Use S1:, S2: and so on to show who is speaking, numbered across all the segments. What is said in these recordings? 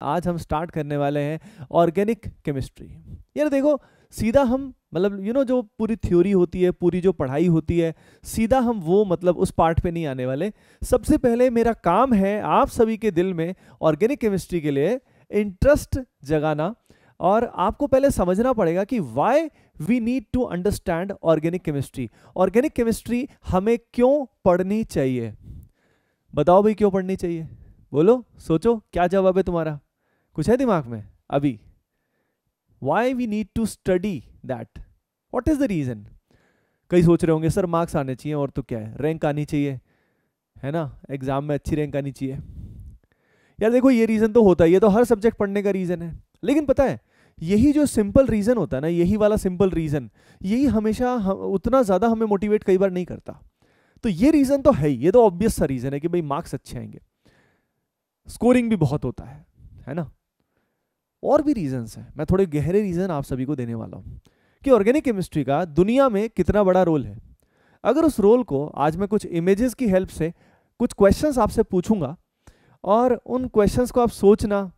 S1: आज हम स्टार्ट करने वाले हैं ऑर्गेनिक केमिस्ट्री। यार देखो, सीधा हम मतलब जो पूरी थ्योरी होती है, पूरी जो पढ़ाई होती है, सीधा हम वो मतलब उस पार्ट पे नहीं आने वाले। सबसे पहले मेरा काम है आप सभी के दिल में ऑर्गेनिक केमिस्ट्री के लिए इंटरेस्ट जगाना, और आपको पहले समझना पड़ेगा कि why we need to understand organic chemistry. Organic chemistry हमें क्यों पढ़नी चाहिए? बताओ भाई, क्यों पढ़नी चाहिए? बोलो, सोचो, क्या जवाब है तुम्हारा? कुछ है दिमाग में अभी? Why we need to study that, what is the reason? कई सोच रहे होंगे सर मार्क्स आने चाहिए, और तो क्या है, रैंक आनी चाहिए, है ना, एग्जाम में अच्छी रैंक आनी चाहिए। यार देखो, ये रीजन तो होता है, ये तो हर सब्जेक्ट पढ़ने का रीजन है, लेकिन पता है यही जो सिंपल रीजन होता है ना, यही वाला सिंपल रीजन, यही हमेशा उतना ज्यादा हमें मोटिवेट कई बार नहीं करता। तो ये रीजन तो है ही, ये तो ऑब्वियस सा रीजन है कि भाई मार्क्स अच्छे आएंगे, स्कोरिंग भी बहुत होता है ना। और भी रीजंस हैं, मैं थोड़े गहरे रीजन आप सभी को देने वाला हूं कि ऑर्गेनिक केमिस्ट्री का दुनिया में कितना बड़ा रोल है। अगर उस रोल को आज मैं कुछ इमेजेस की हेल्प से कुछ क्वेश्चंस आपसे पूछूंगा, और उन क्वेश्चंस को आप सोचना,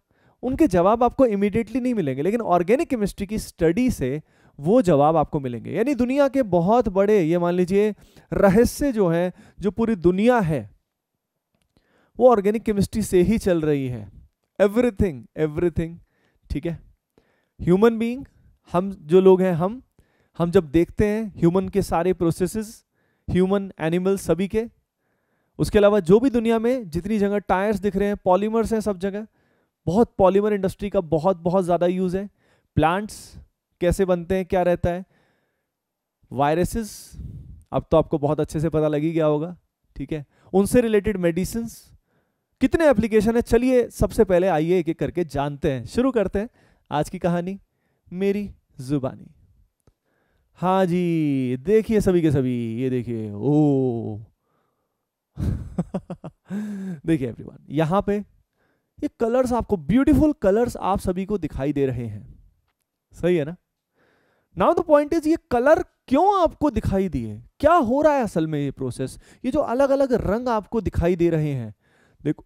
S1: उनके जवाब आपको इमीडिएटली नहीं मिलेंगे, लेकिन ऑर्गेनिक केमिस्ट्री की स्टडी से वो जवाब आपको मिलेंगे। यानी दुनिया के बहुत बड़े, ये मान लीजिए रहस्य जो है, जो पूरी दुनिया है, वो ऑर्गेनिक केमिस्ट्री से ही चल रही है। एवरीथिंग एवरीथिंग, ठीक है। ह्यूमन बीइंग, हम जो लोग हैं, हम जब देखते हैं ह्यूमन के सारे प्रोसेसेस, ह्यूमन एनिमल सभी के, उसके अलावा जो भी दुनिया में जितनी जगह टायर्स दिख रहे हैं, पॉलीमर्स हैं सब जगह, बहुत पॉलीमर इंडस्ट्री का बहुत बहुत ज़्यादा यूज़ है। प्लांट्स कैसे बनते हैं, क्या रहता है, वायरसेस, अब तो आपको बहुत अच्छे से पता लगी गया होगा, ठीक है। उनसे रिलेटेड मेडिसिन, कितने एप्लीकेशन है। चलिए सबसे पहले आइए एक एक करके जानते हैं, शुरू करते हैं आज की कहानी मेरी जुबानी। हाँ जी, देखिए सभी के सभी, ये देखिए, ओ देखिए एवरीवन, यहाँ पे ये कलर्स, आपको ब्यूटीफुल कलर्स आप सभी को दिखाई दे रहे हैं, सही है ना। नाउ द पॉइंट इज, ये कलर क्यों आपको दिखाई दिए, क्या हो रहा है असल में ये प्रोसेस, ये जो अलग अलग रंग आपको दिखाई दे रहे हैं, देखो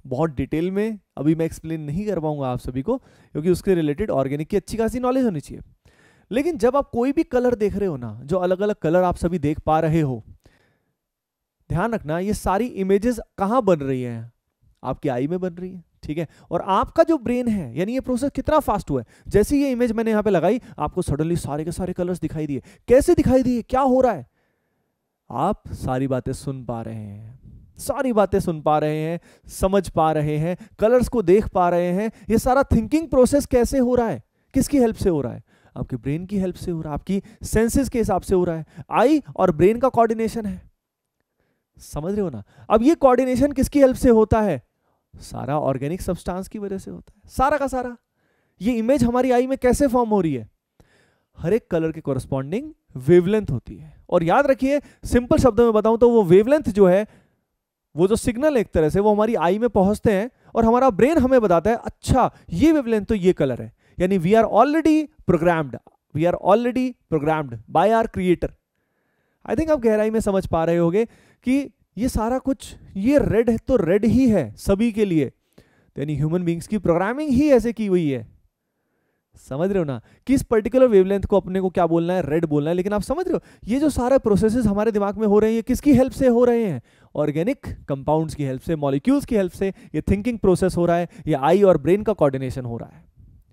S1: बहुत डिटेल में अभी मैं एक्सप्लेन नहीं कर पाऊंगा आप सभी को, क्योंकि उसके रिलेटेड ऑर्गेनिक की अच्छी खासी नॉलेज होनी चाहिए। लेकिन जब आप कोई भी कलर देख रहे हो ना, जो अलग अलग कलर आप सभी देख पा रहे हो, ध्यान रखना ये सारी इमेजेस कहां बन रही हैं, आपकी आई में बन रही है, ठीक है। और आपका जो ब्रेन है, यानी ये प्रोसेस कितना फास्ट हुआ है, जैसे ये इमेज मैंने यहां पे लगाई, आपको सडनली सारे के सारे कलर्स दिखाई दिए। कैसे दिखाई दिए, क्या हो रहा है? आप सारी बातें सुन पा रहे हैं, सारी बातें सुन पा रहे हैं, समझ पा रहे हैं, कलर्स को देख पा रहे हैं। ये सारा थिंकिंग प्रोसेस कैसे हो रहा है, किसकी हेल्प से हो रहा है? आपके ब्रेन की हेल्प से हो रहा है, आपकी सेंसेस के हिसाब से हो रहा है। आई और ब्रेन का कोऑर्डिनेशन है, समझ रहे हो ना। अब ये कोऑर्डिनेशन किसकी हेल्प से होता है? सारा ऑर्गेनिक सब्सटेंस की वजह से होता है, सारा का सारा। ये इमेज हमारी आई में कैसे फॉर्म हो रही है? हर एक कलर के कॉरस्पॉन्डिंग वेवलेंथ होती है, और याद रखिए, सिंपल शब्दों में बताऊं तो वो वेवलेंथ जो है, वो जो सिग्नल एक तरह से वो हमारी आई में पहुंचते हैं, और हमारा ब्रेन हमें बताता है अच्छा ये वेवलेंथ तो ये कलर है। यानी we are already programmed by our creator. I think आप गहराई में समझ पा रहे होंगे कि ये सारा कुछ, ये रेड है तो रेड ही है सभी के लिए, यानी ह्यूमन बींग्स की प्रोग्रामिंग ही ऐसे की हुई है। समझ रहे हो ना कि इस पर्टिकुलर वेवलेंथ को अपने को क्या बोलना है, रेड बोलना है। लेकिन आप समझ रहे हो ये जो सारे प्रोसेसेस हमारे दिमाग में हो रहे हैं, ये किसकी हेल्प से हो रहे हैं? ऑर्गेनिक कंपाउंड्स की हेल्प से, मॉलिक्यूल्स की हेल्प से ये थिंकिंग प्रोसेस हो रहा है, ये आई और ब्रेन का कोऑर्डिनेशन हो रहा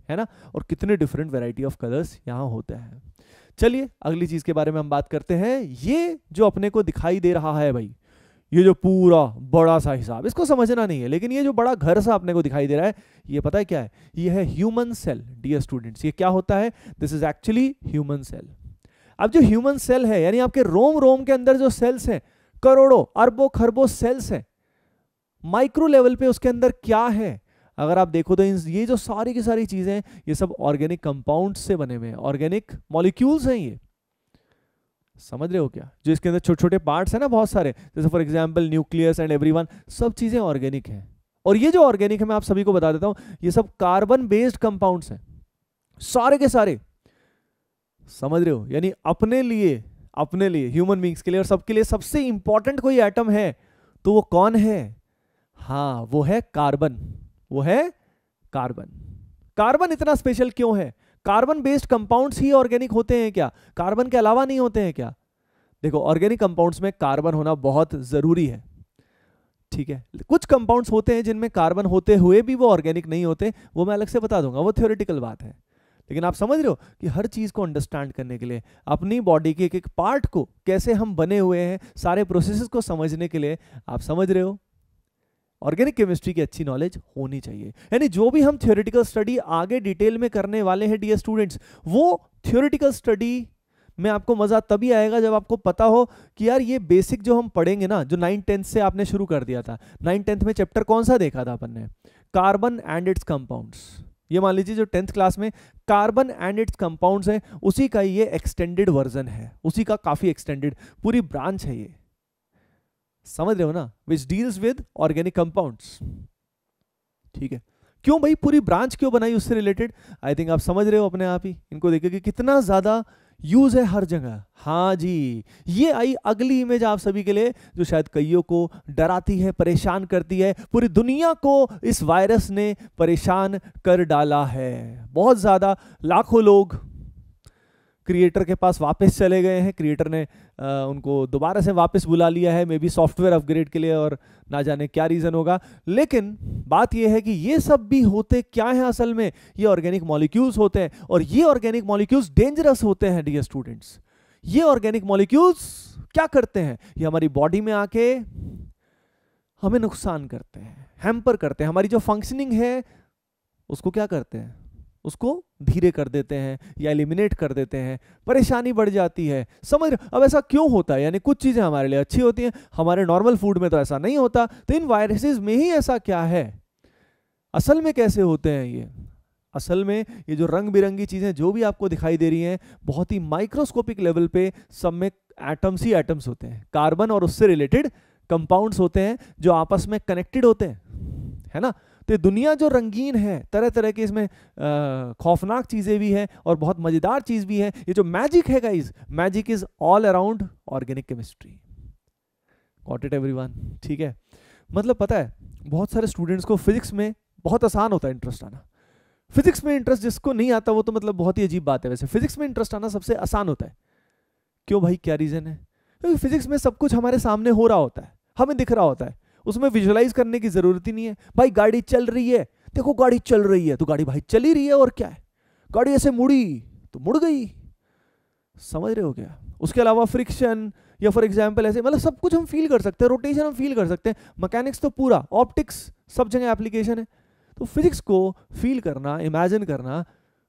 S1: है ना। और कितने डिफरेंट वैरायटी ऑफ कलर्स यहाँ होते हैं। चलिए अगली चीज के बारे में हम बात करते हैं। ये जो अपने को दिखाई दे रहा है भाई, ये जो पूरा बड़ा सा हिसाब, इसको समझना नहीं है, लेकिन ये जो बड़ा घर सा अपने को दिखाई दे रहा है, ये पता है क्या है? ये है ह्यूमन सेल। डियर स्टूडेंट्स, ये क्या होता है? This is actually human cell. अब जो ह्यूमन सेल है, यानी आपके रोम रोम के अंदर जो सेल्स हैं, करोड़ों अरबों खरबों सेल्स हैं, माइक्रो लेवल पे उसके अंदर क्या है? अगर आप देखो तो ये जो सारी की सारी चीजें, ये सब ऑर्गेनिक कंपाउंड्स से बने हुए हैं, ऑर्गेनिक मॉलिक्यूल्स हैं ये। समझ रहे हो क्या? जो इसके अंदर छोटे छोटे पार्ट्स हैं ना बहुत सारे, जैसे for example nucleus and everyone, सब चीजें ऑर्गेनिक हैं। और ये जो ऑर्गेनिक है, मैं आप सभी को बता देता हूं, ये सब कार्बन बेस्ड कंपाउंड्स हैं, सारे के सारे। समझ रहे हो? यानी अपने लिए ह्यूमन बींग्स के लिए और सबके लिए सबसे इंपॉर्टेंट कोई एटम है तो वो कौन है? हाँ, वो है कार्बन, वो है कार्बन। कार्बन इतना स्पेशल क्यों है? कार्बन बेस्ड कंपाउंड्स ही ऑर्गेनिक होते हैं क्या? कार्बन के अलावा नहीं होते हैं क्या? देखो, ऑर्गेनिक कंपाउंड्स में कार्बन होना बहुत जरूरी है, ठीक है। कुछ कंपाउंड्स होते हैं जिनमें कार्बन होते हुए भी वो ऑर्गेनिक नहीं होते, वो मैं अलग से बता दूंगा, वो थ्योरेटिकल बात है। लेकिन आप समझ रहे हो कि हर चीज को अंडरस्टैंड करने के लिए, अपनी बॉडी के एक एक पार्ट को, कैसे हम बने हुए हैं, सारे प्रोसेसेस को समझने के लिए, आप समझ रहे हो, ऑर्गेनिक केमिस्ट्री की अच्छी नॉलेज होनी चाहिए। यानी जो भी हम थ्योरेटिकल स्टडी आगे डिटेल में करने वाले हैं डियर स्टूडेंट्स, वो थ्योरेटिकल स्टडी में आपको मजा तभी आएगा जब आपको पता हो कि यार ये बेसिक जो हम पढ़ेंगे ना, जो 9th-10th से आपने शुरू कर दिया था, 9th-10th में चैप्टर कौन सा देखा था अपन ने? Carbon and it's compounds. ये मान लीजिए जो 10th क्लास में कार्बन एंड इट्स कंपाउंड्स है, उसी का ये एक्सटेंडेड वर्जन है, उसी का काफी एक्सटेंडेड पूरी ब्रांच है ये, समझ रहे हो ना, which deals with organic compounds, ठीक है। क्यों भाई पूरी ब्रांच क्यों बनाई उससे रिलेटेड? आई थिंक आप समझ रहे हो अपने आप ही, इनको देखिए कि कितना ज्यादा यूज है हर जगह। हाँ जी, ये आई अगली इमेज आप सभी के लिए, जो शायद कईयों को डराती है, परेशान करती है। पूरी दुनिया को इस वायरस ने परेशान कर डाला है, बहुत ज्यादा। लाखों लोग क्रिएटर के पास वापस चले गए हैं, क्रिएटर ने उनको दोबारा से वापस बुला लिया है, मे बी सॉफ्टवेयर अपग्रेड के लिए, और ना जाने क्या रीजन होगा। लेकिन बात यह है कि ये सब भी होते क्या है असल में? ये ऑर्गेनिक मॉलिक्यूल्स होते हैं, और ये ऑर्गेनिक मॉलिक्यूल्स डेंजरस होते हैं डियर स्टूडेंट्स। ये ऑर्गेनिक मॉलिक्यूल्स क्या करते हैं? ये हमारी बॉडी में आके हमें नुकसान करते हैं, हैम्पर करते हैं, हमारी जो फंक्शनिंग है उसको क्या करते हैं? उसको धीरे कर देते हैं या एलिमिनेट कर देते हैं, परेशानी बढ़ जाती है। समझ रहे? अब ऐसा क्यों होता है? यानी कुछ चीजें हमारे लिए अच्छी होती हैं, हमारे नॉर्मल फूड में तो ऐसा नहीं होता, तो इन वायरसेस में ही ऐसा क्या है? असल में कैसे होते हैं ये? असल में ये जो रंग बिरंगी चीजें जो भी आपको दिखाई दे रही हैं, बहुत ही माइक्रोस्कोपिक लेवल पे सब में एटम्स ही एटम्स होते हैं, कार्बन और उससे रिलेटेड कंपाउंड्स होते हैं जो आपस में कनेक्टेड होते हैं, है ना। तो ये दुनिया जो रंगीन है, तरह तरह के इसमें खौफनाक चीजें भी हैं और बहुत मजेदार चीज भी है। ये जो मैजिक है guys, magic is all around organic chemistry. Got it everyone? ठीक है, मतलब पता है बहुत सारे स्टूडेंट्स को फिजिक्स में बहुत आसान होता है इंटरेस्ट आना। फिजिक्स में इंटरेस्ट जिसको नहीं आता वो तो मतलब बहुत ही अजीब बात है। वैसे फिजिक्स में इंटरेस्ट आना सबसे आसान होता है। क्यों भाई, क्या रीजन है? क्योंकि फिजिक्स में सब कुछ हमारे सामने हो रहा होता है, हमें दिख रहा होता है, उसमें विजुअलाइज करने की जरूरत ही नहीं है। भाई गाड़ी चल रही है, देखो गाड़ी चल रही है तो गाड़ी भाई चल ही रही है, और क्या है, गाड़ी ऐसे मुड़ी तो मुड़ गई, समझ रहे हो क्या? उसके अलावा फ्रिक्शन या फॉर एग्जांपल ऐसे, मतलब सब कुछ हम फील कर सकते हैं, रोटेशन हम फील कर सकते हैं, मैकेनिक्स तो पूरा, ऑप्टिक्स सब जगह एप्लीकेशन है। तो फिजिक्स को फील करना, इमेजिन करना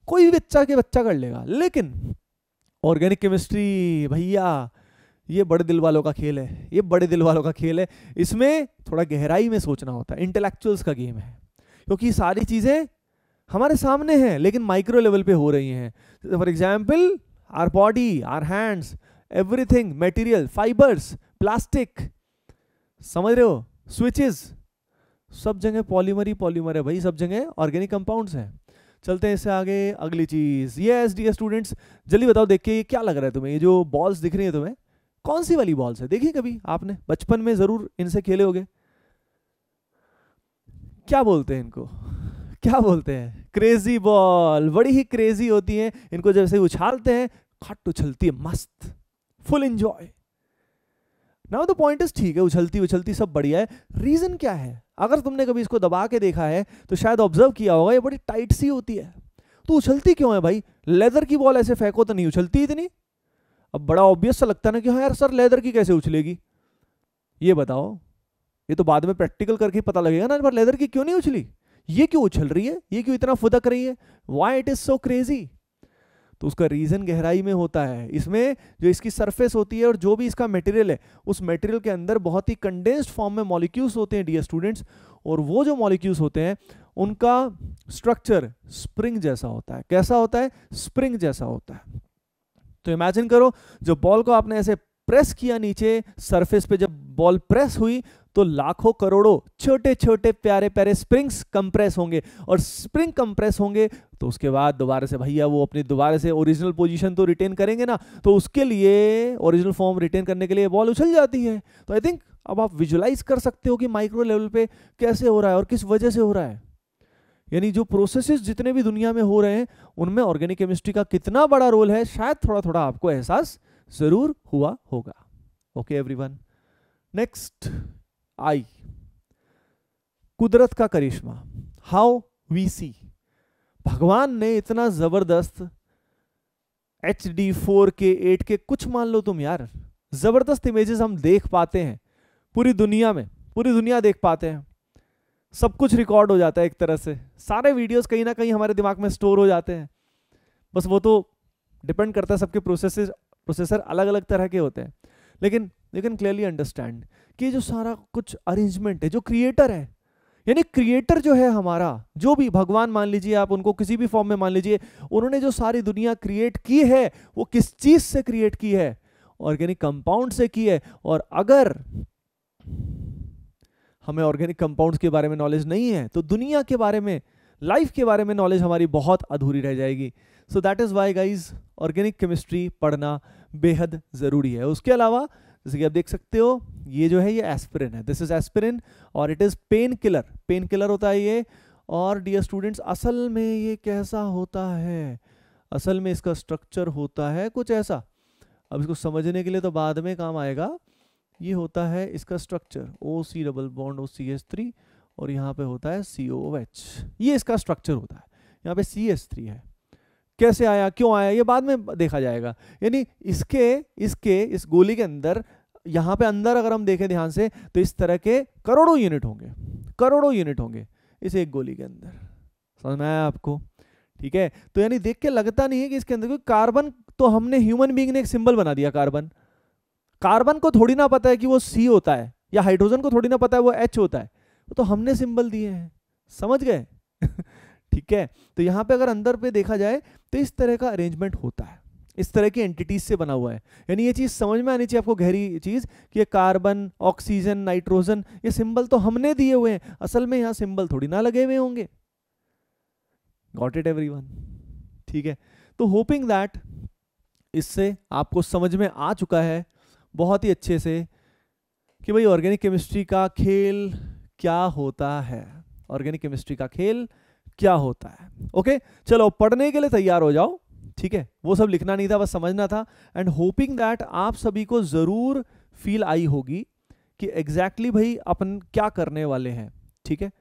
S1: कोई भी बच्चा कर लेगा। लेकिन ऑर्गेनिक केमिस्ट्री भैया ये बड़े दिल वालों का खेल है, ये बड़े दिल वालों का खेल है। इसमें थोड़ा गहराई में सोचना होता है, इंटेलेक्चुअल्स का गेम है, क्योंकि सारी चीजें हमारे सामने हैं लेकिन माइक्रो लेवल पे हो रही हैं। For example our body, our hands, everything, material, fibres, plastic, समझ रहे हो, स्विचेस, सब जगह पॉलीमर ही पॉलीमर है भाई, सब जगह ऑर्गेनिक कंपाउंड्स हैं। चलते हैं इससे आगे, अगली चीज। यस डियर स्टूडेंट्स, जल्दी बताओ, देख के ये क्या लग रहा है तुम्हें? ये जो बॉल्स दिख रही है तुम्हें, कौन सी वाली बॉल्स है? देखिए कभी आपने बचपन में जरूर इनसे खेले होगे। क्या बोलते हैं इनको? क्या बोलते हैं? Crazy ball. बड़ी ही क्रेजी होती है, इनको जैसे उछालते हैं खट उछलती है, मस्त, full enjoy. Now the point is, ठीक है उछलती उछलती सब बढ़िया है, रीजन क्या है? अगर तुमने कभी इसको दबा के देखा है तो शायद ऑब्जर्व किया होगा, ये बड़ी टाइट सी होती है, तो उछलती क्यों है भाई? लेदर की बॉल ऐसे फेंको तो नहीं उछलती इतनी। अब बड़ा ऑब्वियस सा लगता है ना कि हाँ यार सर लेदर की कैसे उछलेगी, ये बताओ। ये तो बाद में प्रैक्टिकल करके पता लगेगा ना, पर लेदर की क्यों नहीं उछली, ये क्यों उछल रही है, ये क्यों इतना फुदक रही है, why it is so crazy? तो उसका रीजन गहराई में होता है। इसमें जो इसकी सरफेस होती है और जो भी इसका मटेरियल है, उस मटेरियल के अंदर बहुत ही कंडेंस्ड फॉर्म में मॉलिक्यूल्स होते हैं डियर स्टूडेंट्स, और वो जो मॉलिक्यूल्स होते हैं उनका स्ट्रक्चर स्प्रिंग जैसा होता है। कैसा होता है? स्प्रिंग जैसा होता है। तो इमेजिन करो, जो बॉल को आपने ऐसे प्रेस किया नीचे सरफेस पे, जब बॉल प्रेस हुई तो लाखों करोड़ों छोटे छोटे प्यारे प्यारे स्प्रिंग्स कंप्रेस होंगे, और स्प्रिंग कंप्रेस होंगे तो उसके बाद दोबारा से भैया वो अपनी दोबारा से ओरिजिनल पोजीशन तो रिटेन करेंगे ना, तो उसके लिए ओरिजिनल फॉर्म रिटेन करने के लिए बॉल उछल जाती है। तो आई थिंक अब आप विजुलाइज कर सकते हो कि माइक्रो लेवल पे कैसे हो रहा है और किस वजह से हो रहा है। यानी जो प्रोसेसेस जितने भी दुनिया में हो रहे हैं उनमें ऑर्गेनिक केमिस्ट्री का कितना बड़ा रोल है, शायद थोड़ा थोड़ा आपको एहसास जरूर हुआ होगा। ओके एवरीवन, नेक्स्ट आई, कुदरत का करिश्मा, हाउ वी सी। भगवान ने इतना जबरदस्त HD 4K 8K कुछ मान लो तुम यार, जबरदस्त इमेजेस हम देख पाते हैं पूरी दुनिया में, पूरी दुनिया देख पाते हैं, सब कुछ रिकॉर्ड हो जाता है एक तरह से, सारे वीडियोस कहीं ना कहीं हमारे दिमाग में स्टोर हो जाते हैं। बस वो तो डिपेंड करता है, सबके प्रोसेसर अलग अलग तरह के होते हैं, लेकिन यू कैन क्लियरली अंडरस्टैंड कि जो सारा कुछ अरेंजमेंट है, जो क्रिएटर है, यानी क्रिएटर जो है हमारा, जो भी भगवान मान लीजिए आप उनको, किसी भी फॉर्म में मान लीजिए, उन्होंने जो सारी दुनिया क्रिएट की है वो किस चीज से क्रिएट की है, ऑर्गेनिक कंपाउंड से की है। और अगर हमें ऑर्गेनिक कंपाउंड्स के बारे में नॉलेज नहीं है तो दुनिया के बारे में, लाइफ के बारे में नॉलेज हमारी बहुत अधूरी रह जाएगी। So that is why guys organic chemistry पढ़ना बेहद जरूरी है। उसके अलावा जैसे कि आप देख सकते हो, ये जो है ये एस्पिरिन है, दिस इज एस्पिरिन और it is pain killer, pain killer होता है ये। और डियर स्टूडेंट्स, असल में ये कैसा होता है, असल में इसका स्ट्रक्चर होता है कुछ ऐसा, अब इसको समझने के लिए तो बाद में काम आएगा। ये होता है इसका structure, OC double bond OCH3 और यहाँ पे होता है COOH, ये इसका स्ट्रक्चर होता है। यहाँ पे CH3 है, कैसे आया, क्यों आया, ये बाद में देखा जाएगा। यानी इस गोली के अंदर, यहाँ पे अंदर अगर हम देखें ध्यान से तो इस तरह के करोड़ों यूनिट होंगे, करोड़ों यूनिट होंगे इस एक गोली के अंदर। समझ में आया आपको? ठीक है, तो यानी देख के लगता नहीं है कि इसके अंदर कोई कार्बन, तो हमने ह्यूमन बीइंग ने एक सिंबल बना दिया कार्बन, कार्बन को थोड़ी ना पता है कि वो C होता है, या हाइड्रोजन को थोड़ी ना पता है वो H होता है, तो हमने सिंबल दिए हैं, समझ गए? ठीक है, तो यहाँ पे अगर अंदर पे देखा जाए तो इस तरह का अरेंजमेंट होता है, इस तरह की एंटिटीज से बना हुआ है। यानी ये चीज समझ में आनी चाहिए आपको, गहरी चीज, कि ये कार्बन, ऑक्सीजन, नाइट्रोजन, ये सिंबल तो हमने दिए हुए हैं, असल में यहाँ सिंबल थोड़ी ना लगे हुए होंगे। Got it everyone? ठीक है, तो होपिंग दैट इससे आपको समझ में आ चुका है बहुत ही अच्छे से कि भाई ऑर्गेनिक केमिस्ट्री का खेल क्या होता है, ऑर्गेनिक केमिस्ट्री का खेल क्या होता है। ओके, चलो पढ़ने के लिए तैयार हो जाओ। ठीक है, वो सब लिखना नहीं था, बस समझना था। एंड होपिंग दैट आप सभी को जरूर फील आई होगी कि एग्जैक्टली भाई अपन क्या करने वाले हैं। ठीक है,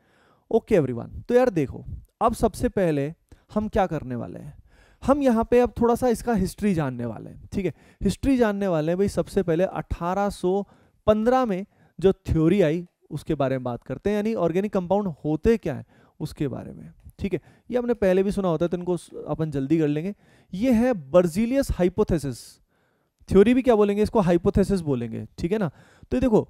S1: ओके एवरीवन, तो यार देखो, अब सबसे पहले हम क्या करने वाले हैं, हम यहाँ पे अब थोड़ा सा इसका हिस्ट्री जानने वाले हैं। ठीक है, हिस्ट्री जानने वाले हैं भाई। सबसे पहले 1815 में जो थ्योरी आई उसके बारे में बात करते हैं, यानी ऑर्गेनिक कंपाउंड होते क्या है उसके बारे में। ठीक है, ये हमने पहले भी सुना होता है तो इनको अपन जल्दी कर लेंगे। ये है बर्जीलियस हाइपोथेसिस, थ्योरी भी क्या बोलेंगे इसको, हाइपोथेसिस बोलेंगे। ठीक है ना, तो ये देखो,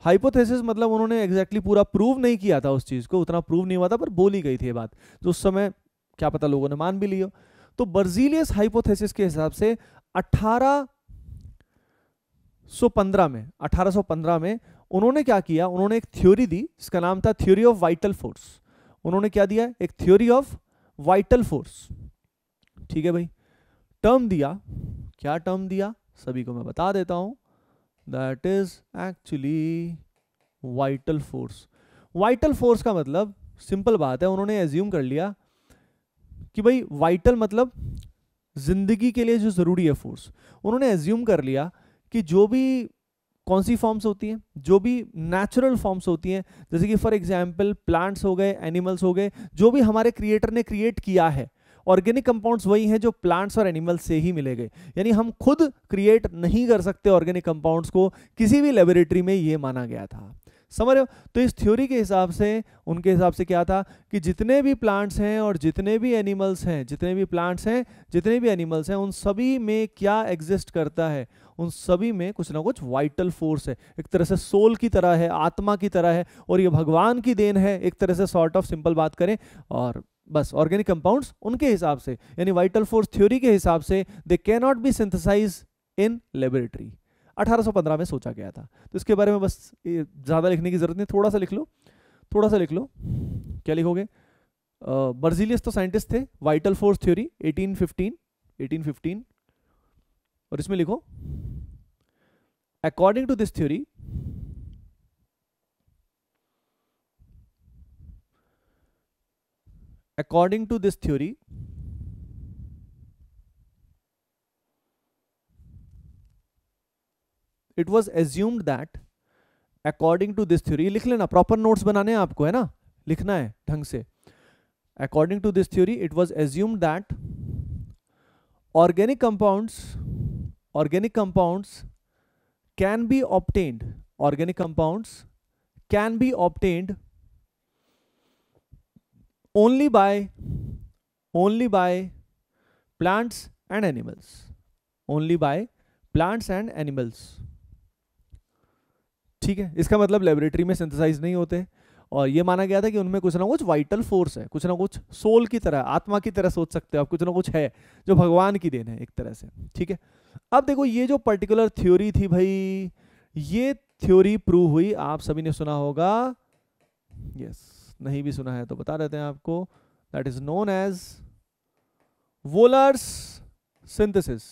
S1: हाइपोथेसिस मतलब उन्होंने एग्जैक्टली पूरा प्रूव नहीं किया था, उस चीज को उतना प्रूव नहीं हुआ था, पर बोली गई थी ये बात, तो उस समय क्या पता लोगों ने मान भी लिया। तो बर्जीलियस हाइपोथेसिस के हिसाब से 1815 में उन्होंने क्या किया, उन्होंने एक थ्योरी दी जिसका नाम था थ्योरी ऑफ वाइटल फोर्स। उन्होंने क्या दिया, एक थ्योरी ऑफ वाइटल फोर्स। ठीक है भाई, टर्म दिया, क्या टर्म दिया सभी को मैं बता देता हूं, that is actually vital force. Vital force का मतलब सिंपल बात है, उन्होंने एज्यूम कर लिया कि भाई वाइटल मतलब जिंदगी के लिए जो जरूरी है फोर्स। उन्होंने एज्यूम कर लिया कि जो भी, कौन सी फॉर्म्स होती हैं, जो भी नेचुरल फॉर्म्स होती हैं, जैसे कि फॉर एग्जांपल प्लांट्स हो गए, एनिमल्स हो गए, जो भी हमारे क्रिएटर ने क्रिएट किया है, ऑर्गेनिक कंपाउंड्स वही हैं जो प्लांट्स और एनिमल्स से ही मिलेंगे। यानी हम खुद क्रिएट नहीं कर सकते ऑर्गेनिक कंपाउंड्स को, किसी भी लेबोरेटरी में ये माना गया था। समझ रहे हो? तो इस थ्योरी के हिसाब से, उनके हिसाब से क्या था कि जितने भी प्लांट्स हैं और जितने भी एनिमल्स हैं, जितने भी प्लांट्स हैं, जितने भी एनिमल्स हैं, उन सभी में क्या एग्जिस्ट करता है, उन सभी में कुछ ना कुछ वाइटल फोर्स है, एक तरह से सोल की तरह है, आत्मा की तरह है, और ये भगवान की देन है, एक तरह से सॉर्ट ऑफ सिंपल बात करें। और बस ऑर्गेनिक कंपाउंड्स उनके हिसाब से, यानी वाइटल फोर्स थ्योरी के हिसाब से, they can not be synthesize in laboratory. 1815 में सोचा गया था। तो इसके बारे में बस ज़्यादा लिखने की जरूरत नहीं, थोड़ा सा लिख लो, थोड़ा सा लिख लो। क्या लिखोगे? बर्जीलियस तो साइंटिस्ट थे, वाइटल फोर्स थ्योरी 1815, और इसमें लिखो according to this theory according to this theory, it was assumed that, according to this theory, लिख लेना, प्रॉपर नोट्स बनाने हैं आपको, है ना, लिखना है ढंग से. According to this theory, it was assumed that organic compounds can be obtained, organic compounds can be obtained only by plants and animals, only by plants and animals. ठीक है, इसका मतलब लेबोरेटरी में सिंथेसाइज नहीं होते, और ये माना गया था कि उनमें कुछ ना कुछ वाइटल फोर्स है, कुछ ना कुछ सोल की तरह, आत्मा की तरह सोच सकते हो आप, कुछ ना कुछ है जो भगवान की देन है एक तरह से. ठीक है, अब देखो ये जो पर्टिकुलर थ्योरी थी भाई, ये थ्योरी प्रूव हुई, आप सभी ने सुना होगा, यस, नहीं भी सुना है तो बता देते हैं आपको, that is known as Wohler's synthesis.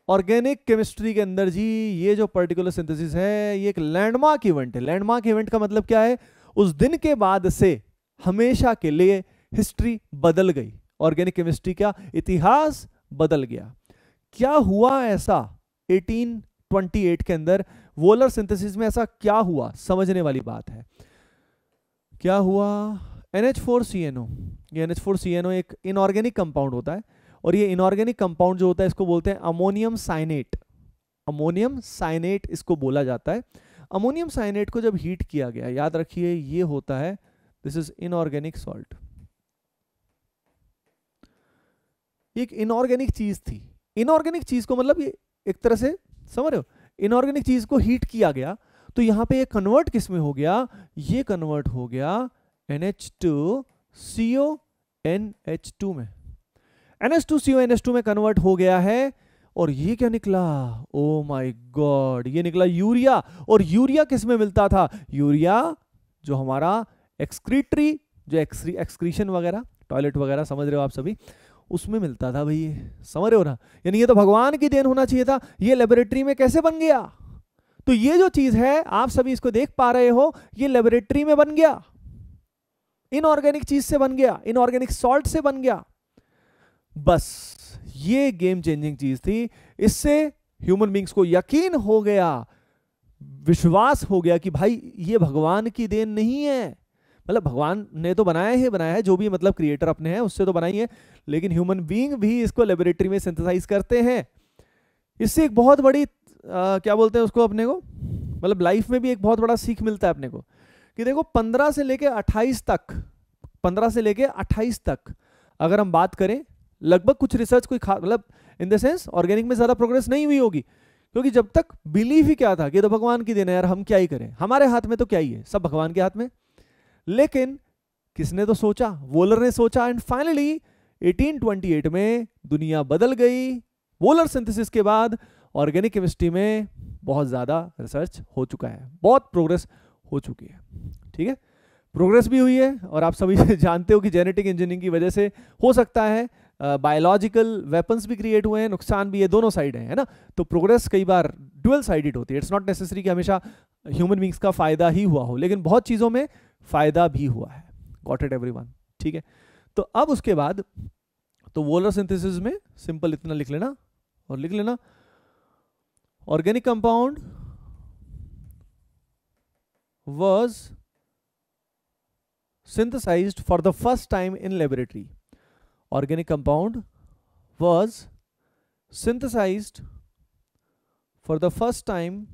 S1: Organic chemistry के अंदर जी ये जो पर्टिकुलर सिंथेसिस है, ये एक लैंडमार्क इवेंट है. लैंडमार्क इवेंट का मतलब क्या है, उस दिन के बाद से हमेशा के लिए हिस्ट्री बदल गई, ऑर्गेनिक केमिस्ट्री का इतिहास बदल गया. क्या हुआ ऐसा 1828 के अंदर, वोलर सिंथेसिस में ऐसा क्या हुआ, समझने वाली बात है. क्या हुआ, NH4CNO, ये NH4CNO एक इनऑर्गेनिक कंपाउंड होता है, और ये इनऑर्गेनिक कंपाउंड जो होता है इसको बोलते हैं अमोनियम साइनेट. अमोनियम साइनेट इसको बोला जाता है. अमोनियम साइनेट को जब हीट किया गया, याद रखिए ये होता है, दिस इज इनऑर्गेनिक सॉल्ट. एक इनऑर्गेनिक चीज थी, इनऑर्गेनिक चीज को मतलब ये एक तरह से समझ रहे हो, इनऑर्गेनिक चीज को हीट किया गया, तो यहां पे ये कन्वर्ट किस में हो गया, ये कन्वर्ट हो गया NH2CONH2 में, NH2CONH2 में कन्वर्ट हो गया है. और ये क्या निकला, ओ माय गॉड, ये निकला यूरिया. और यूरिया किस में मिलता था, यूरिया जो हमारा एक्सक्रीटरी, जो एक्सक्रीशन वगैरह, टॉयलेट वगैरह, समझ रहे हो आप सभी, उसमें मिलता था भाई, समझ रहे हो ना. यानी ये तो भगवान की देन होना चाहिए था, ये लेबोरेटरी में कैसे बन गया. तो ये जो चीज है आप सभी इसको देख पा रहे हो, ये लेबोरेटरी में बन गया, इनऑर्गेनिक चीज से बन गया, इनऑर्गेनिक सॉल्ट से बन गया. बस ये गेम चेंजिंग चीज थी. इससे ह्यूमन बींग्स को यकीन हो गया, विश्वास हो गया कि भाई ये भगवान की देन नहीं है, मतलब भगवान ने तो बनाया है, जो भी मतलब क्रिएटर अपने हैं उससे तो बनाई है, लेकिन ह्यूमन बीइंग भी इसको लेबोरेटरी में सिंथेसाइज करते हैं. इससे एक बहुत बड़ी क्या बोलते हैं उसको, अपने को मतलब लाइफ में भी एक बहुत बड़ा सीख मिलता है अपने को, कि देखो 15 से लेके 28 तक अगर हम बात करें, लगभग कुछ रिसर्च कोई मतलब इन द सेंस ऑर्गेनिक में ज्यादा प्रोग्रेस नहीं हुई होगी, क्योंकि जब तक बिलीफ ही क्या था कि तो भगवान की देन है यार, हम क्या ही करें, हमारे हाथ में तो क्या ही है, सब भगवान के हाथ में. लेकिन किसने तो सोचा, वोलर ने सोचा, एंड फाइनली 1828 में दुनिया बदल गई. वोलर सिंथेसिस के बाद ऑर्गेनिक केमिस्ट्री में बहुत ज्यादा रिसर्च हो चुका है, बहुत प्रोग्रेस हो चुकी है. ठीक है, प्रोग्रेस भी हुई है, और आप सभी जानते हो कि जेनेटिक इंजीनियरिंग की वजह से हो सकता है बायोलॉजिकल वेपन्स भी क्रिएट हुए हैं, नुकसान भी है, दोनों साइड है ना. तो प्रोग्रेस कई बार डुअल साइडेड होती है. इट्स नॉट नेसेसरी कि हमेशा ह्यूमन बींग्स का फायदा ही हुआ हो, लेकिन बहुत चीजों में फायदा भी हुआ है. Got it everyone. ठीक है, तो अब उसके बाद तो वोलर सिंथेसिस में सिंपल इतना लिख लेना, और लिख लेना organic compound was synthesized for the first time in laboratory. Organic compound was synthesized for the first time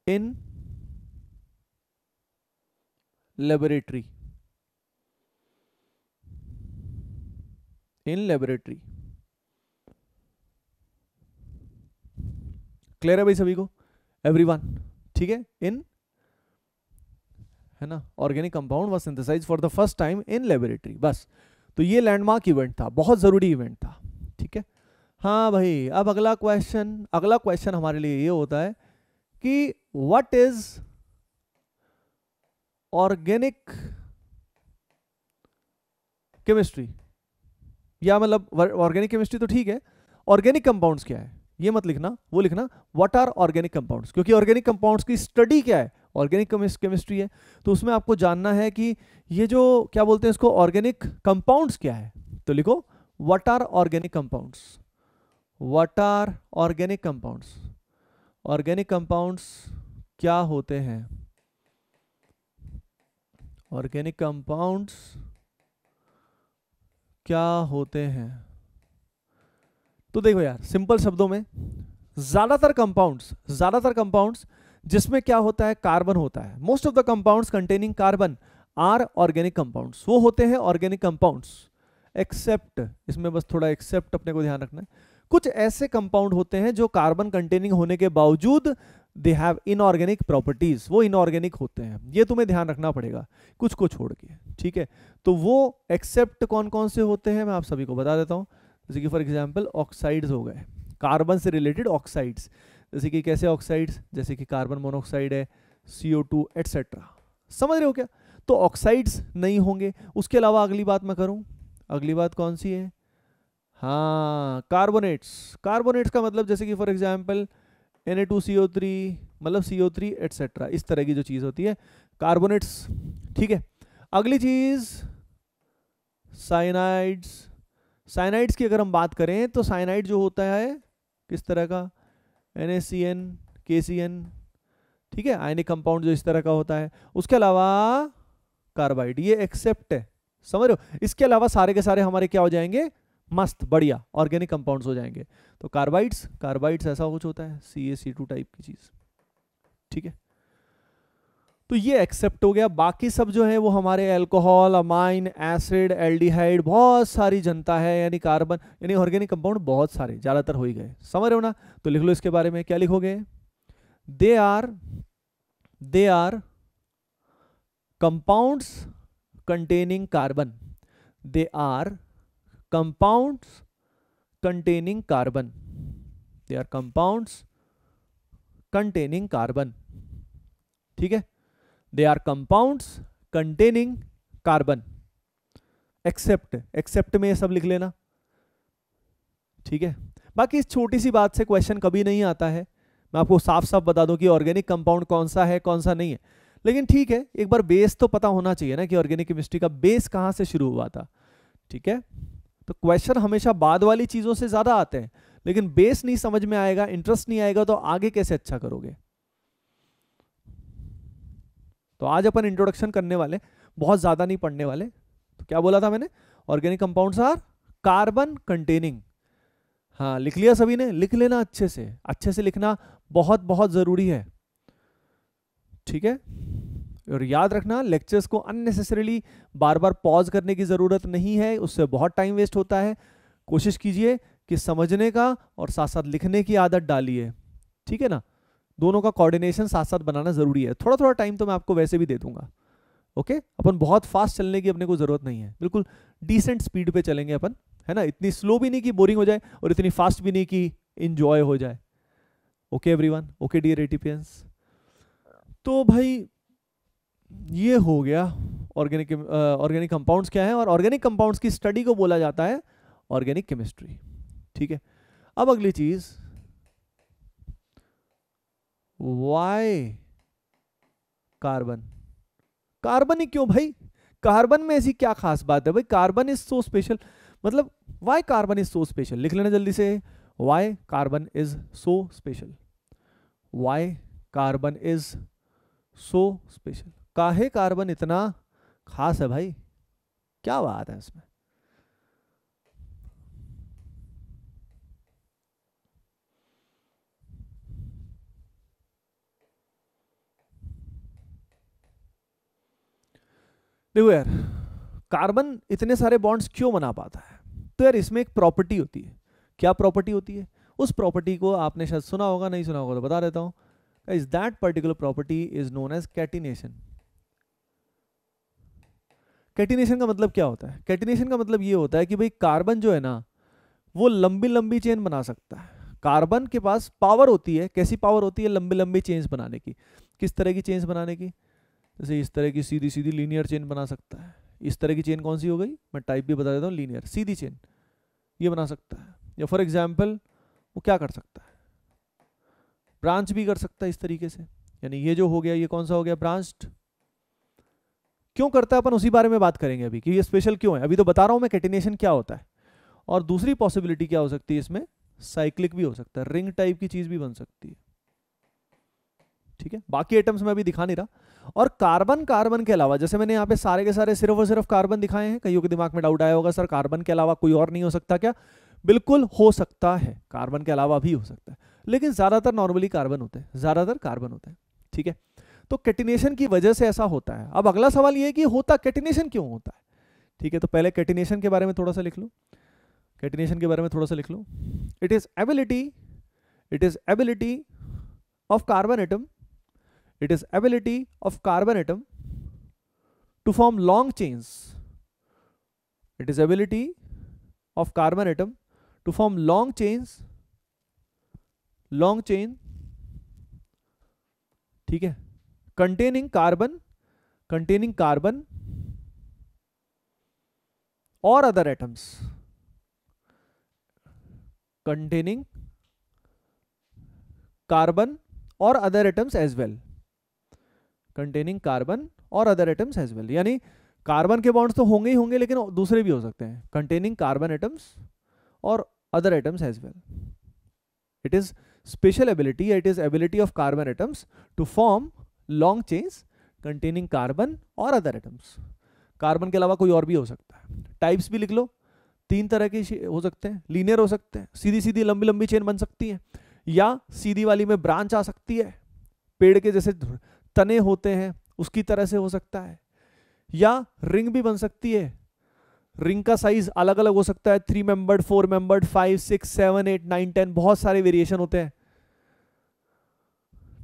S1: in laboratory. In laboratory. Clear है भाई सभी को, एवरीवन. ठीक है, इन है ना, organic compound was synthesised for the first time in laboratory. बस, तो ये लैंडमार्क इवेंट था, बहुत जरूरी इवेंट था. ठीक है, हाँ भाई. अब अगला क्वेश्चन हमारे लिए ये होता है कि व्हाट इज ऑर्गेनिक केमिस्ट्री, या मतलब ऑर्गेनिक केमिस्ट्री तो ठीक है, ऑर्गेनिक कंपाउंड्स क्या है, ये मत लिखना, वो लिखना व्हाट आर ऑर्गेनिक कंपाउंड्स, क्योंकि ऑर्गेनिक कंपाउंड्स की स्टडी क्या है, ऑर्गेनिक केमिस्ट्री है। तो उसमें आपको जानना है कि ये जो क्या बोलते हैं इसको, ऑर्गेनिक कंपाउंड्स क्या है। तो लिखो what are organic compounds, what are organic compounds. Organic compounds क्या होते हैं, ऑर्गेनिक कंपाउंड्स क्या होते हैं। तो देखो यार सिंपल शब्दों में, ज्यादातर कंपाउंड्स जिसमें क्या होता है, कार्बन होता है। Most of the compounds containing carbon are organic compounds, वो होते हैं ऑर्गेनिक कंपाउंड्स। एक्सेप्ट, इसमें बस थोड़ा एक्सेप्ट अपने को ध्यान रखना है, कुछ ऐसे कंपाउंड होते हैं जो कार्बन कंटेनिंग होने के बावजूद दे हैव इनऑर्गेनिक प्रॉपर्टीज, वो इनऑर्गेनिक होते हैं। ये तुम्हें ध्यान रखना पड़ेगा कुछ को छोड़ के, ठीक है। तो वो एक्सेप्ट कौन कौन से होते हैं मैं आप सभी को बता देता हूं। जैसे कि फॉर एग्जांपल ऑक्साइड्स हो गए, कार्बन से रिलेटेड ऑक्साइड्स। जैसे कि कैसे ऑक्साइड्स, जैसे कि कार्बन मोनोऑक्साइड है, CO2 एटसेट्रा। समझ रहे हो क्या? तो ऑक्साइड्स नहीं होंगे। उसके अलावा अगली बात मैं करूं, अगली बात कौन सी है, हाँ कार्बोनेट्स। कार्बोनेट्स का मतलब जैसे कि फॉर एग्जांपल Na2CO3, मतलब CO3 एटसेट्रा, इस तरह की जो चीज होती है कार्बोनेट्स, ठीक है। अगली चीज साइनाइड्स। साइनाइड्स की अगर हम बात करें तो साइनाइड जो होता है किस तरह का, NaCN, KCN, ठीक है, आयनिक कंपाउंड जो इस तरह का होता है। उसके अलावा कार्बाइड, ये एक्सेप्ट है, समझ रहे हो। इसके अलावा सारे के सारे हमारे क्या हो जाएंगे, मस्त बढ़िया ऑर्गेनिक कंपाउंड्स हो जाएंगे। तो कार्बाइड्स ऐसा कुछ होता है CaC2 टाइप की चीज, ठीक है। तो ये एक्सेप्ट हो गया। बाकी सब जो है वो हमारे अल्कोहल, अमाइन, एसिड, एल्डिहाइड, बहुत सारी जनता है, यानी कार्बन, यानी ऑर्गेनिक कंपाउंड बहुत सारे, ज्यादातर हो ही गए, समझ रहे हो ना। तो लिख लो इसके बारे में, क्या लिखोगे, they are compounds containing carbon, they are compounds containing carbon, they are compounds containing carbon, ठीक है। They are compounds containing carbon. Except में ये सब लिख लेना, ठीक है। बाकी इस छोटी सी बात से क्वेश्चन कभी नहीं आता है, मैं आपको साफ साफ बता दूं कि ऑर्गेनिक कंपाउंड कौन सा है कौन सा नहीं है। लेकिन ठीक है, एक बार बेस तो पता होना चाहिए ना कि ऑर्गेनिक केमिस्ट्री का बेस कहां से शुरू हुआ था, ठीक है। तो क्वेश्चन हमेशा बाद वाली चीजों से ज्यादा आते हैं, लेकिन बेस नहीं समझ में आएगा, इंटरेस्ट नहीं आएगा, तो आगे कैसे अच्छा करोगे। तो आज अपन इंट्रोडक्शन करने वाले, बहुत ज्यादा नहीं पढ़ने वाले। तो क्या बोला था मैंने, organic compounds are carbon containing. हाँ लिख लिया सभी ने, लिख लेना अच्छे से लिखना बहुत बहुत जरूरी है, ठीक है। और याद रखना लेक्चर्स को अननेसेसरीली बार बार पॉज करने की जरूरत नहीं है, उससे बहुत टाइम वेस्ट होता है। कोशिश कीजिए कि समझने का और साथ साथ लिखने की आदत डालिए, ठीक है ना। दोनों का कोऑर्डिनेशन साथ साथ बनाना जरूरी है। थोड़ा थोड़ा टाइम तो मैं आपको वैसे भी दे दूंगा, ओके। अपन बहुत फास्ट चलने की अपने को जरूरत नहीं है, बिल्कुल डिसेंट स्पीड पे चलेंगे अपन, है ना। इतनी स्लो भी नहीं कि बोरिंग हो जाए और इतनी फास्ट भी नहीं कि इंजॉय हो जाए। ओके एवरीवन, ओके डियर एटीपियंस। तो भाई ये हो गया ऑर्गेनिक कंपाउंड्स क्या है, और ऑर्गेनिक कंपाउंड्स की स्टडी को बोला जाता है ऑर्गेनिक केमिस्ट्री, ठीक है। अब अगली चीज, वाई कार्बन। कार्बन ही क्यों भाई, कार्बन में ऐसी क्या खास बात है भाई, कार्बन इज सो स्पेशल, मतलब why carbon is so special, लिख लेना जल्दी से, why carbon is so special, why carbon is so special. काहे कार्बन इतना खास है भाई, क्या बात है इसमें। देखो यार, कार्बन इतने सारे बॉन्ड्स क्यों बना पाता है, तो यार इसमें एक प्रॉपर्टी होती है। क्या प्रॉपर्टी होती है, उस प्रॉपर्टी को आपने शायद सुना होगा, नहीं सुना होगा तो बता देता हूं। Is that particular property is known as catenation. Catenation का मतलब क्या होता है, कैटिनेशन का मतलब ये होता है कि भाई कार्बन जो है ना वो लंबी लंबी चेन बना सकता है। कार्बन के पास पावर होती है, कैसी पावर होती है, लंबी लंबी चेन्स बनाने की। किस तरह की चेन्स बनाने की, जैसे इस तरह की सीधी सीधी लीनियर चेन बना सकता है। इस तरह की चेन कौन सी हो गई, मैं टाइप भी बता देता हूँ, लीनियर सीधी चेन ये बना सकता है। या फॉर एग्जाम्पल वो क्या कर सकता है, ब्रांच भी कर सकता है इस तरीके से, यानी ये जो हो गया ये कौन सा हो गया, ब्रांच्ड। क्यों करता है अपन उसी बारे में बात करेंगे अभी कि ये स्पेशल क्यों है। अभी तो बता रहा हूं मैं कैटिनेशन क्या होता है। और दूसरी पॉसिबिलिटी क्या हो सकती है इसमें, साइक्लिक भी हो सकता है, रिंग टाइप की चीज भी बन सकती है। ठीक है, बाकी एटम्स में अभी दिखा नहीं रहा। और कार्बन, कार्बन के अलावा जैसे मैंने यहाँ पे सारे के सारे सिर्फ और सिर्फ कार्बन दिखाए हैं, कईयों के दिमाग में डाउट आया होगा सर कार्बन के अलावा कोई और नहीं हो सकता क्या। बिल्कुल हो सकता है, कार्बन के अलावा भी हो सकता है, लेकिन ज्यादातर नॉर्मली कार्बन होते हैं, ज्यादातर कार्बन होते हैं। ठीक है, तो कैटिनेशन की वजह से ऐसा होता है। अब अगला सवाल ये है कि होता कैटिनेशन क्यों होता है। ठीक है, तो पहले कैटिनेशन के बारे में थोड़ा सा लिख लो, कैटिनेशन के बारे में थोड़ा सा लिख लो। It is ability of carbon atom, it is ability of carbon atom to form long chains. It is ability of carbon atom to form long chains, long chain, ठीक है, containing carbon or other atoms, containing carbon or other atoms as well, containing carbon or other atoms as well। यानी carbon के bonds तो होंगे ही होंगे, लेकिन दूसरे भी हो सकते हैं, containing carbon atoms और other atoms as well। It is special ability, it is ability of carbon atoms to form long chains containing carbon और other atoms। कार्बन के अलावा कोई और भी हो सकता है। टाइप्स भी लिख लो, 3 तरह के हो सकते हैं, लीनियर हो सकते हैं, सीधी सीधी लंबी लंबी चेन बन सकती है, या सीधी वाली में ब्रांच आ सकती है, पेड़ के जैसे तने होते हैं उसकी तरह से हो सकता है, या रिंग भी बन सकती है। रिंग का साइज अलग अलग हो सकता है, 3 मेंबर्ड, 4 मेंबर्ड, 5, 6, 7, 8, 9, 10, बहुत सारे वेरिएशन होते हैं।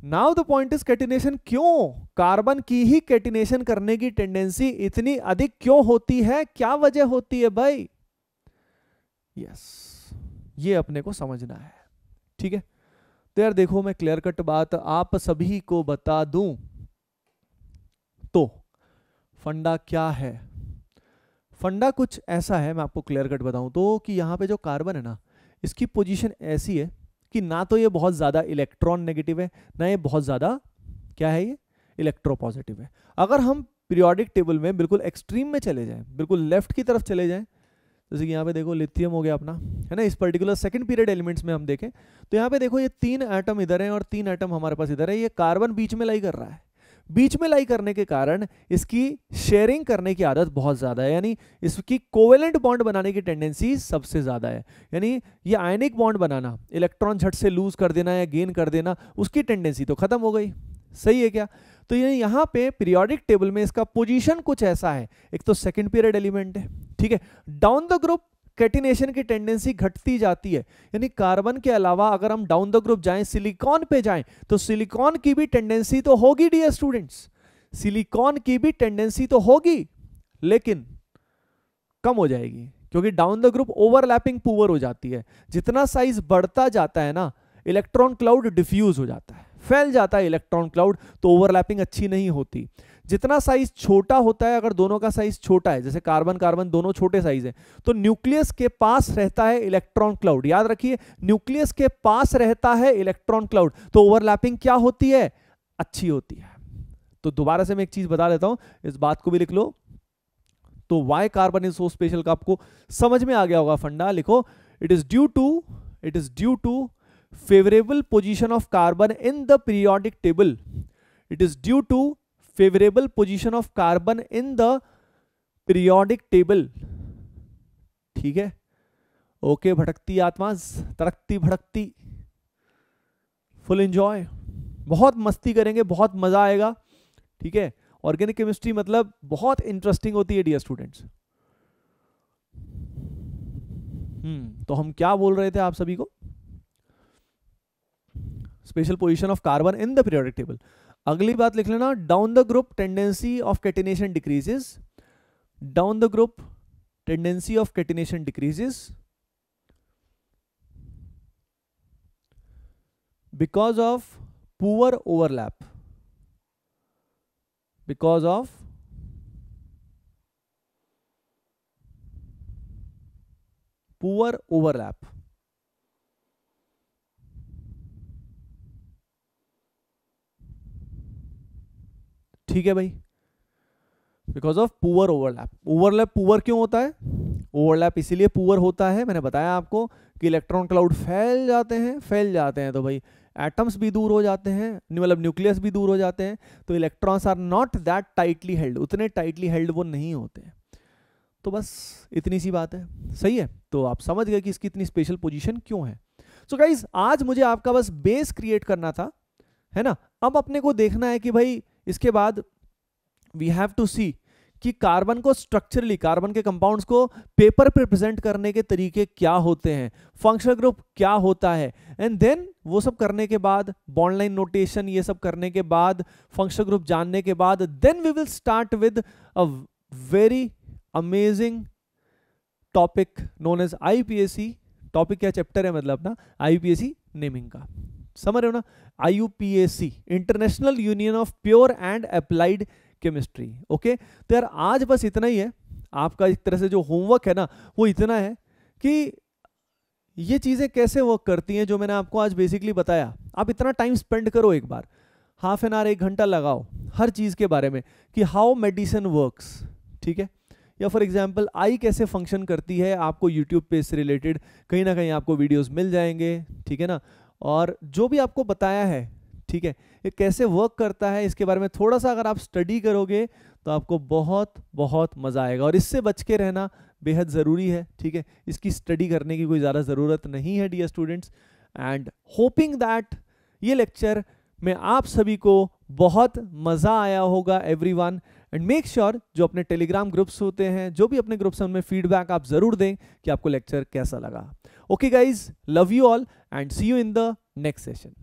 S1: Now the point is catenation क्यों, कार्बन की ही कैटिनेशन करने की टेंडेंसी इतनी अधिक क्यों होती है, क्या वजह होती है भाई। यस, ये अपने को समझना है। ठीक है, तो यार देखो मैं क्लियर कट बात आप सभी को बता दूं तो फंडा क्या है। फंडा कुछ ऐसा है, मैं आपको क्लियर कट बताऊं तो, कि यहां पे जो कार्बन है ना, इसकी पोजीशन ऐसी है कि ना तो ये बहुत ज्यादा इलेक्ट्रॉन नेगेटिव है, ना ये बहुत ज्यादा क्या है, ये इलेक्ट्रोपॉजिटिव है। अगर हम पीरियोडिक टेबल में बिल्कुल एक्सट्रीम में चले जाएं, बिल्कुल लेफ्ट की तरफ चले जाएं, जैसे कि यहाँ पे देखो लिथियम हो गया अपना, है ना, इस पर्टिकुलर सेकंड पीरियड एलिमेंट्स में हम देखें तो यहाँ पे देखो ये 3 एटम इधर हैं और 3 एटम हमारे पास इधर है, ये कार्बन बीच में लाई कर रहा है। बीच में लाई करने के कारण इसकी शेयरिंग करने की आदत बहुत ज्यादा है, यानी इसकी कोवेलेंट बॉन्ड बनाने की टेंडेंसी सबसे ज्यादा है। यानी ये आयनिक बॉन्ड बनाना, इलेक्ट्रॉन झट से लूज कर देना या गेन कर देना, उसकी टेंडेंसी तो खत्म हो गई। सही है क्या। तो ये यहाँ पे पीरियोडिक टेबल में इसका पोजीशन कुछ ऐसा है, एक तो सेकंड पीरियड एलिमेंट है, ठीक है, डाउन द ग्रुप कैटिनेशन की टेंडेंसी घटती जाती है। यानी कार्बन के अलावा अगर हम डाउन द ग्रुप जाएं, सिलिकॉन पे जाएं, तो सिलिकॉन की भी टेंडेंसी तो होगी डियर स्टूडेंट्स, सिलिकॉन की भी टेंडेंसी तो होगी, लेकिन कम हो जाएगी, क्योंकि down the group overlapping poor हो जाती है। जितना साइज बढ़ता जाता है ना, इलेक्ट्रॉन क्लाउड डिफ्यूज हो जाता है, फैल जाता है इलेक्ट्रॉन क्लाउड, तो ओवरलैपिंग अच्छी नहीं होती। जितना साइज छोटा होता है, अगर दोनों का साइज छोटा है, जैसे कार्बन कार्बन दोनों छोटे साइज है, तो न्यूक्लियस के पास रहता है इलेक्ट्रॉन क्लाउड। याद रखिए, न्यूक्लियस के पास रहता है इलेक्ट्रॉन क्लाउड, तो ओवरलैपिंग क्या होती है, अच्छी होती है। तो दोबारा से मैं एक चीज बता देता हूं, इस बात को भी लिख लो। तो why carbon is so special का आपको समझ में आ गया होगा फंडा, लिखो, it is due to favorable position of carbon in the periodic table. It is due to favorable position of carbon in the periodic table. ठीक है, ओके, भटकती आत्मा तड़कती भड़कती, फुल एंजॉय, बहुत मस्ती करेंगे, बहुत मजा आएगा। ठीक है, ऑर्गेनिक केमिस्ट्री मतलब बहुत इंटरेस्टिंग होती है डियर स्टूडेंट्स। तो हम क्या बोल रहे थे आप सभी को, special position of carbon in the periodic table. अगली बात लिख लेना, down the group tendency of catenation decreases, down the group tendency of catenation decreases because of poor overlap, because of poor overlap. ठीक है भाई, because of poor overlap. Overlap poor क्यों होता है? ओवरलैप इसीलिए पुअर होता है, मैंने बताया आपको कि इलेक्ट्रॉन क्लाउड फैल जाते हैं तो भाई एटम्स भी दूर हो जाते हैं, मतलब न्यूक्लियस भी दूर हो जाते हैं, तो electrons are not that tightly held, उतने टाइटली हेल्ड वो नहीं होते हैं। तो बस इतनी सी बात है, सही है। तो आप समझ गए कि इसकी इतनी स्पेशल पोजीशन क्यों है। सो गाइज आज मुझे आपका बस बेस क्रिएट करना था, है ना। अब अपने को देखना है कि भाई इसके बाद वी हैव टू सी कि कार्बन को स्ट्रक्चरली, कार्बन के कंपाउंड्स को पेपर पे प्रेजेंट करने के तरीके क्या होते हैं, फंक्शनल ग्रुप क्या होता है, एंड देन वो सब करने के बाद, बॉन्ड लाइन नोटेशन ये सब करने के बाद, फंक्शनल ग्रुप जानने के बाद, then we will start with a very amazing topic known as IUPAC। Topic क्या, चैप्टर है मतलब ना IUPAC नेमिंग का, समझ रहे हो ना। IUPAC international union of pure and applied chemistry. Okay, तो यार आज बस इतना ही है। आपका एक तरह से जो होमवर्क है ना वो इतना है कि ये चीजें कैसे वर्क करती हैं जो मैंने आपको आज बेसिकली बताया। आप इतना टाइम स्पेंड करो, एक बार हाफ एन आवर 1 घंटा लगाओ हर चीज के बारे में कि हाउ मेडिसिन वर्क्स, ठीक है। या फॉर एग्जांपल आई कैसे फंक्शन करती है, आपको यूट्यूब पे इससे रिलेटेड कहीं ना कहीं आपको वीडियोस मिल जाएंगे, ठीक है ना। और जो भी आपको बताया है, ठीक है, ये कैसे वर्क करता है इसके बारे में थोड़ा सा अगर आप स्टडी करोगे तो आपको बहुत बहुत मजा आएगा। और इससे बच के रहना बेहद ज़रूरी है, ठीक है। इसकी स्टडी करने की कोई ज़्यादा ज़रूरत नहीं है dear students. And hoping that ये लेक्चर में आप सभी को बहुत मज़ा आया होगा एवरीवन। एंड मेक श्योर जो अपने टेलीग्राम ग्रुप्स होते हैं, जो भी अपने ग्रुप्स हैं, उनमें फीडबैक आप ज़रूर दें कि आपको लेक्चर कैसा लगा। Okay guys, love you all and see you in the next session.